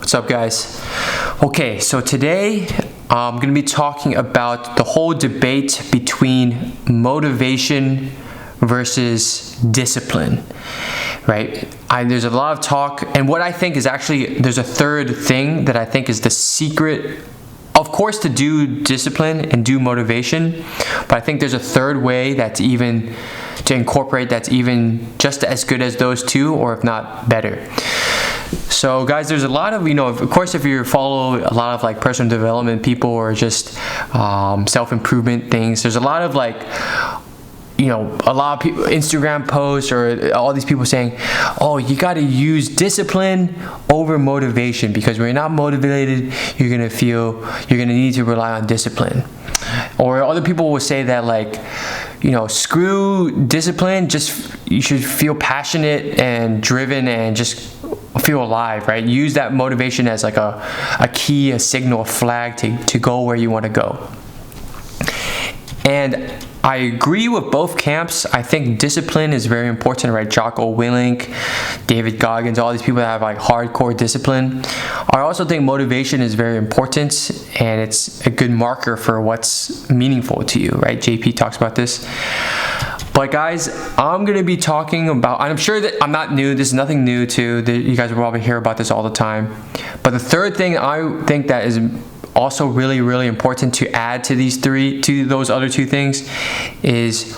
What's up, guys? Okay, so today I'm going to be talking about the whole debate between motivation versus discipline, right? There's a lot of talk, and what I think is actually, there's a third thing that I think is the secret, of course, to do discipline and do motivation, but I think there's a third way that's even to incorporate that's even just as good as those two, or if not better. So guys, there's a lot of, of course, if you follow a lot of like personal development people or just self-improvement things, there's a lot of like, a lot of people, Instagram posts or all these people saying, oh, you got to use discipline over motivation, because when you're not motivated, you're going to need to rely on discipline. Or other people will say that, like, screw discipline, you should feel passionate and driven and just feel alive, right? Use that motivation as like a key, a signal, a flag to go where you want to go. And I agree with both camps. I think discipline is very important, right? Jocko Willink, David Goggins, all these people that have like hardcore discipline. I also think motivation is very important, and it's a good marker for what's meaningful to you, right? JP talks about this. But guys, I'm going to be talking about, I'm sure that I'm not new, this is nothing new to, you guys will probably hear about this all the time. But the third thing I think that is also really, really important to add to those other two things is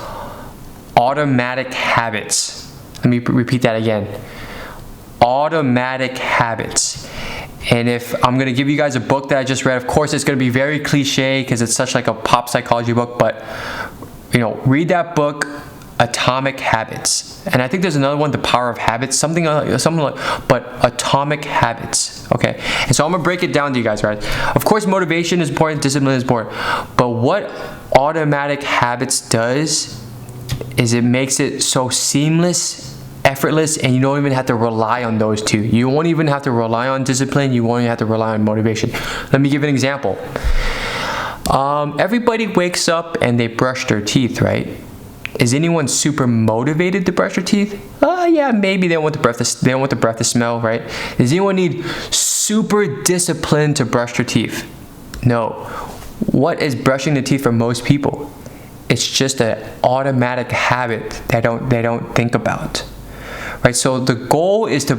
automatic habits. Let me repeat that again. Automatic habits. And if I'm going to give you guys a book that I just read, of course it's going to be very cliche because it's such like a pop psychology book, but read that book, Atomic Habits. And I think there's another one, The Power of Habits, something like, but Atomic Habits, okay? And so I'm gonna break it down to you guys, right? Of course, motivation is important, discipline is important, but what automatic habits does is it makes it so seamless, effortless, and you don't even have to rely on those two. You won't even have to rely on discipline, you won't even have to rely on motivation. Let me give an example. Everybody wakes up and they brush their teeth, right? Is anyone super motivated to brush their teeth? Yeah, maybe they don't want the breath to smell, right? Does anyone need super discipline to brush their teeth? No. What is brushing the teeth for most people? It's just an automatic habit they don't think about, right? So the goal is to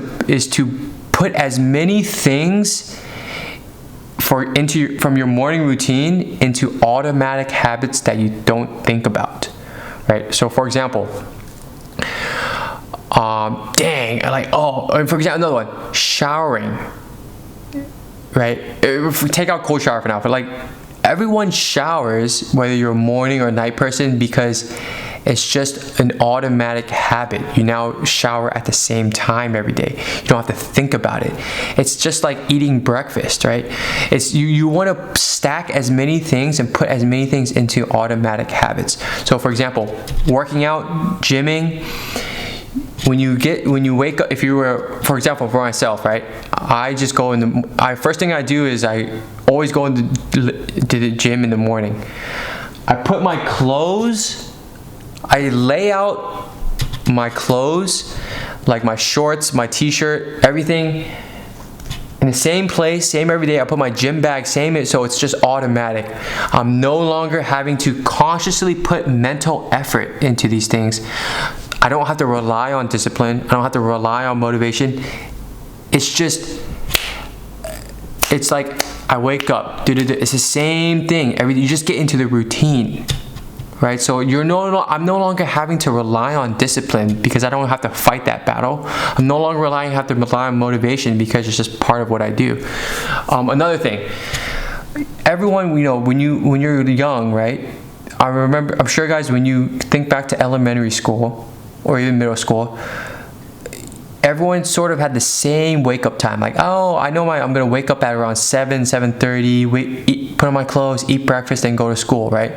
put as many things from your morning routine into automatic habits that you don't think about. Right, so for example, for example, another one, showering, right? If we take out cold shower for now, but like everyone showers, whether you're a morning or a night person, because it's just an automatic habit. You now shower at the same time every day. You don't have to think about it. It's just like eating breakfast, right? It's you want to stack as many things and put as many things into automatic habits. So for example, working out, gymming, when you wake up, if you were, for example, for myself, right? I just go first thing I do is I always go to the gym in the morning. I put my clothes, I lay out my clothes, like my shorts, my t-shirt, everything in the same place, same every day. I put my gym bag, same, so it's just automatic. I'm no longer having to consciously put mental effort into these things. I don't have to rely on discipline. I don't have to rely on motivation. It's like I wake up, it's the same thing. You just get into the routine. Right, so I'm no longer having to rely on discipline because I don't have to fight that battle. I'm no longer have to rely on motivation because it's just part of what I do. Another thing, everyone, when you're young, right? I'm sure, guys, when you think back to elementary school or even middle school, everyone sort of had the same wake up time. Like, oh, I know I'm gonna wake up at around 7:30, put on my clothes, eat breakfast, and go to school, right?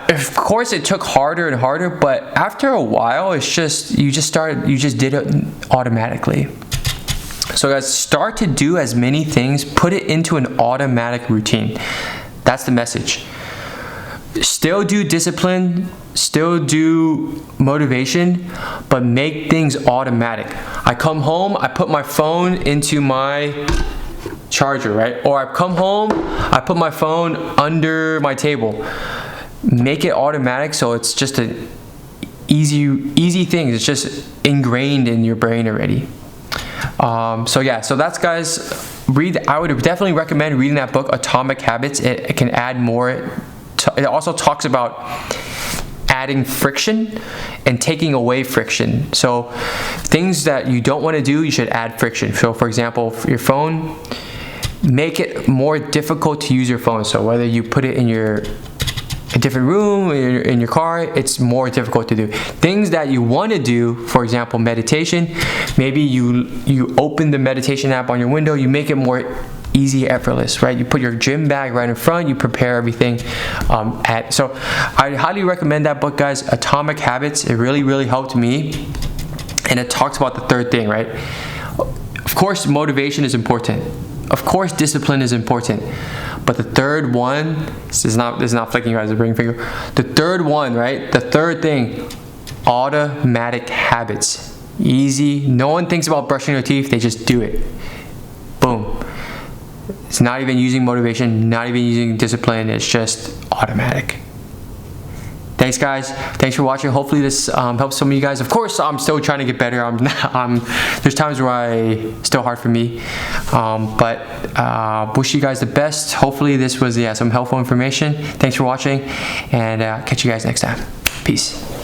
Of course, it took harder and harder, but after a while, it's just you just did it automatically. So guys, start to do as many things, put it into an automatic routine. That's the message. Still do discipline, still do motivation, but make things automatic. I come home, I put my phone into my charger, right? Or I come home, I put my phone under my table. Make it automatic so it's just an easy thing. It's just ingrained in your brain already. So yeah, so that's, guys. I would definitely recommend reading that book, Atomic Habits. It can add more. It also talks about adding friction and taking away friction. So things that you don't want to do, you should add friction. So for example, for your phone, make it more difficult to use your phone. So whether you put it in a different room, in your car, it's more difficult to do. Things that you want to do, for example, meditation, maybe you open the meditation app on your window, you make it more easy, effortless, right? You put your gym bag right in front, you prepare everything. So I highly recommend that book, guys, Atomic Habits. It really helped me. And it talks about the third thing, right? Of course, motivation is important. Of course, discipline is important. But the third one, this is not flicking you guys a ring finger. The third one, right? The third thing, automatic habits. Easy. No one thinks about brushing their teeth, they just do it. Boom. It's not even using motivation, not even using discipline, it's just automatic. Thanks, guys. Thanks for watching. Hopefully this helps some of you guys. Of course, I'm still trying to get better. There's times where still hard for me. But wish you guys the best. Hopefully this was some helpful information. Thanks for watching, and catch you guys next time. Peace.